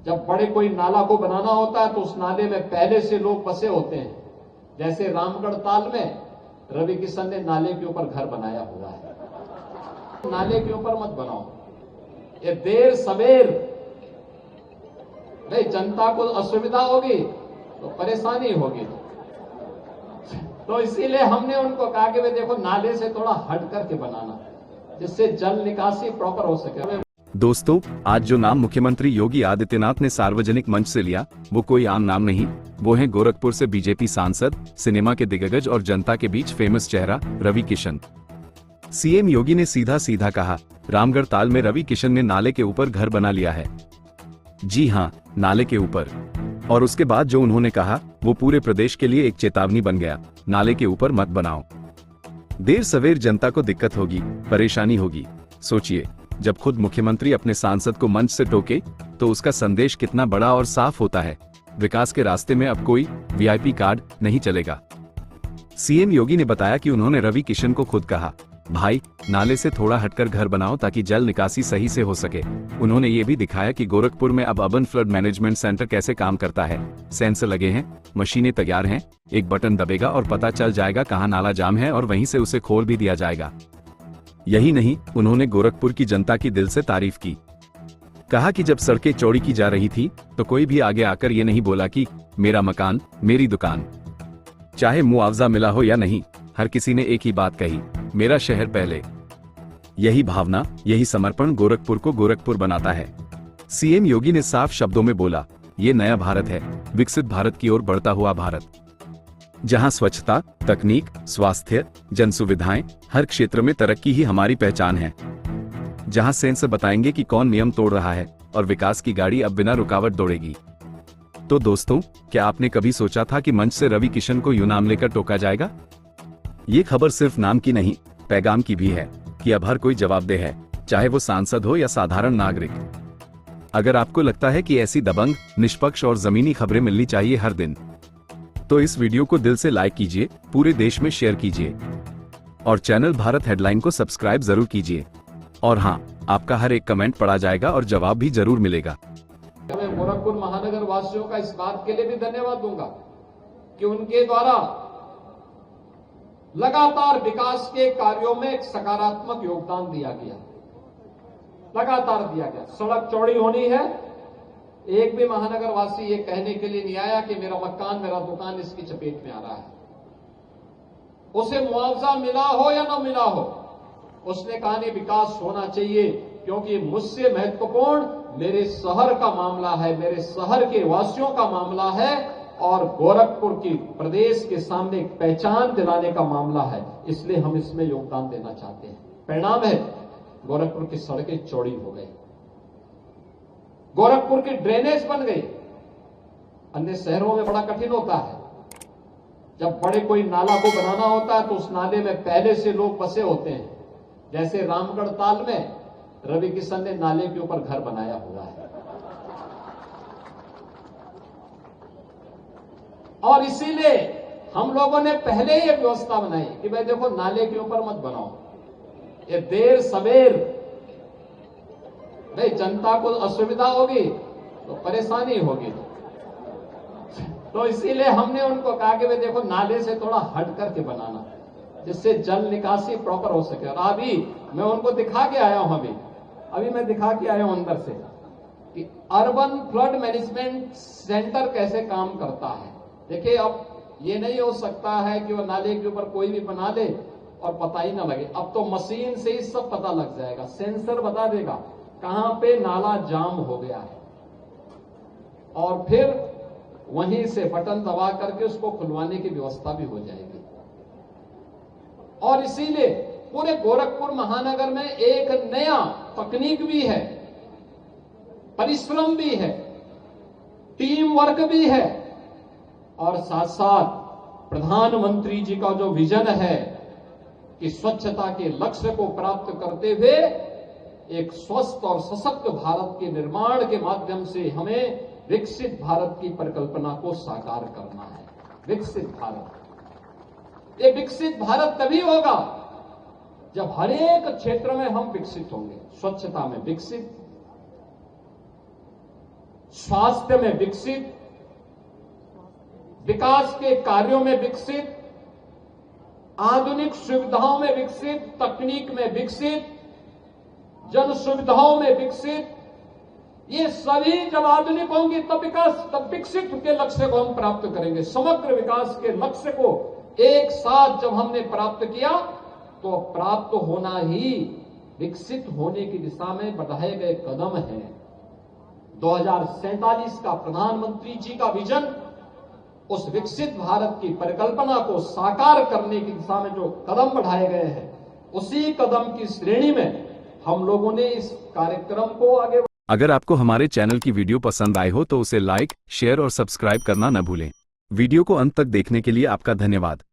जब बड़े कोई नाला को बनाना होता है तो उस नाले में पहले से लोग बसे होते हैं। जैसे रामगढ़ ताल में रवि किशन ने नाले के ऊपर घर बनाया हुआ है। नाले के ऊपर मत बनाओ, ये देर सवेर नहीं, जनता को असुविधा होगी तो परेशानी होगी। तो इसीलिए हमने उनको कहा कि भाई देखो नाले से थोड़ा हट करके बनाना, जिससे जल निकासी प्रॉपर हो सके। दोस्तों, आज जो नाम मुख्यमंत्री योगी आदित्यनाथ ने सार्वजनिक मंच से लिया वो कोई आम नाम नहीं, वो है गोरखपुर से बीजेपी सांसद, सिनेमा के दिग्गज और जनता के बीच फेमस चेहरा रवि किशन। सीएम योगी ने सीधा सीधा कहा, रामगढ़ ताल में रवि किशन ने नाले के ऊपर घर बना लिया है। जी हाँ, नाले के ऊपर। और उसके बाद जो उन्होंने कहा वो पूरे प्रदेश के लिए एक चेतावनी बन गया, नाले के ऊपर मत बनाओ। देर सवेर जनता को दिक्कत होगी, परेशानी होगी। सोचिए, जब खुद मुख्यमंत्री अपने सांसद को मंच से टोके तो उसका संदेश कितना बड़ा और साफ होता है। विकास के रास्ते में अब कोई वीआईपी कार्ड नहीं चलेगा। सीएम योगी ने बताया कि उन्होंने रवि किशन को खुद कहा, भाई नाले से थोड़ा हटकर घर बनाओ ताकि जल निकासी सही से हो सके। उन्होंने ये भी दिखाया कि गोरखपुर में अब अर्बन फ्लड मैनेजमेंट सेंटर कैसे काम करता है। सेंसर लगे हैं, मशीनें तैयार हैं, एक बटन दबेगा और पता चल जाएगा कहाँ नाला जाम है और वहीं से उसे खोल भी दिया जाएगा। यही नहीं, उन्होंने गोरखपुर की जनता की दिल से तारीफ की। कहा कि जब सड़कें चौड़ी की जा रही थी तो कोई भी आगे आकर ये नहीं बोला कि मेरा मकान, मेरी दुकान। चाहे मुआवजा मिला हो या नहीं, हर किसी ने एक ही बात कही, मेरा शहर पहले। यही भावना, यही समर्पण गोरखपुर को गोरखपुर बनाता है। सीएम योगी ने साफ शब्दों में बोला, ये नया भारत है, विकसित भारत की ओर बढ़ता हुआ भारत, जहां स्वच्छता, तकनीक, स्वास्थ्य, जन सुविधाएं, हर क्षेत्र में तरक्की ही हमारी पहचान है। जहां सेंसर बताएंगे कि कौन नियम तोड़ रहा है और विकास की गाड़ी अब बिना रुकावट दौड़ेगी। तो दोस्तों, क्या आपने कभी सोचा था कि मंच से रवि किशन को यूं नाम लेकर टोका जाएगा? ये खबर सिर्फ नाम की नहीं, पैगाम की भी है कि अब हर कोई जवाबदेह है, चाहे वो सांसद हो या साधारण नागरिक। अगर आपको लगता है कि ऐसी दबंग, निष्पक्ष और जमीनी खबरें मिलनी चाहिए हर दिन, तो इस वीडियो को दिल से लाइक कीजिए, पूरे देश में शेयर कीजिए और चैनल भारत हेडलाइन को सब्सक्राइब जरूर कीजिए। और हाँ, आपका हर एक कमेंट पढ़ा जाएगा और जवाब भी जरूर मिलेगा। मैं गोरखपुर महानगर वासियों का इस बात के लिए भी धन्यवाद दूंगा कि उनके द्वारा लगातार विकास के कार्यों में एक सकारात्मक योगदान दिया गया, लगातार दिया गया। सड़क चौड़ी होनी है, एक भी महानगर वासी ये कहने के लिए नहीं आया कि मेरा मकान, मेरा दुकान इसकी चपेट में आ रहा है। उसे मुआवजा मिला हो या न मिला हो, उसने कहा नहीं, विकास होना चाहिए, क्योंकि मुझसे महत्वपूर्ण मेरे शहर का मामला है, मेरे शहर के वासियों का मामला है और गोरखपुर की प्रदेश के सामने एक पहचान दिलाने का मामला है। इसलिए हम इसमें योगदान देना चाहते हैं। परिणाम है, गोरखपुर की सड़कें चौड़ी हो गई, गोरखपुर की ड्रेनेज बन गई। अन्य शहरों में बड़ा कठिन होता है, जब बड़े कोई नाला को बनाना होता है तो उस नाले में पहले से लोग बसे होते हैं। जैसे रामगढ़ ताल में रवि किशन ने नाले के ऊपर घर बनाया हुआ है। और इसीलिए हम लोगों ने पहले ही व्यवस्था बनाई कि भाई देखो नाले के ऊपर मत बनाओ, ये देर सवेर नहीं, जनता को असुविधा होगी तो परेशानी होगी। तो इसीलिए हमने उनको कहा कि भाई देखो नाले से थोड़ा हट करके बनाना, जिससे जल निकासी प्रॉपर हो सके। और अभी मैं उनको दिखा के आया हूं, अभी मैं दिखा के आया हूं अंदर से कि अर्बन फ्लड मैनेजमेंट सेंटर कैसे काम करता है। देखिए, अब ये नहीं हो सकता है कि वो नाले के ऊपर कोई भी बना दे और पता ही ना लगे। अब तो मशीन से ही सब पता लग जाएगा, सेंसर बता देगा कहां पे नाला जाम हो गया है और फिर वहीं से बटन दबा करके उसको खुलवाने की व्यवस्था भी हो जाएगी। और इसीलिए पूरे गोरखपुर महानगर में एक नया तकनीक भी है, परिश्रम भी है, टीम वर्क भी है और साथ साथ प्रधानमंत्री जी का जो विजन है कि स्वच्छता के लक्ष्य को प्राप्त करते हुए एक स्वस्थ और सशक्त भारत के निर्माण के माध्यम से हमें विकसित भारत की परिकल्पना को साकार करना है। विकसित भारत, ये विकसित भारत तभी होगा जब हर एक क्षेत्र में हम विकसित होंगे। स्वच्छता में विकसित, स्वास्थ्य में विकसित, विकास के कार्यों में विकसित, आधुनिक सुविधाओं में विकसित, तकनीक में विकसित, जन सुविधाओं में विकसित, ये सभी जब आधुनिक होंगी तब विकास, तब विकसित के लक्ष्य को हम प्राप्त करेंगे। समग्र विकास के लक्ष्य को एक साथ जब हमने प्राप्त किया तो प्राप्त होना ही विकसित होने की दिशा में बढ़ाए गए कदम हैं। 2047 का प्रधानमंत्री जी का विजन, उस विकसित भारत की परिकल्पना को साकार करने की दिशा में जो कदम बढ़ाए गए हैं, उसी कदम की श्रेणी में हम लोगों ने इस कार्यक्रम को आगे। अगर आपको हमारे चैनल की वीडियो पसंद आई हो तो उसे लाइक, शेयर और सब्सक्राइब करना न भूलें। वीडियो को अंत तक देखने के लिए आपका धन्यवाद।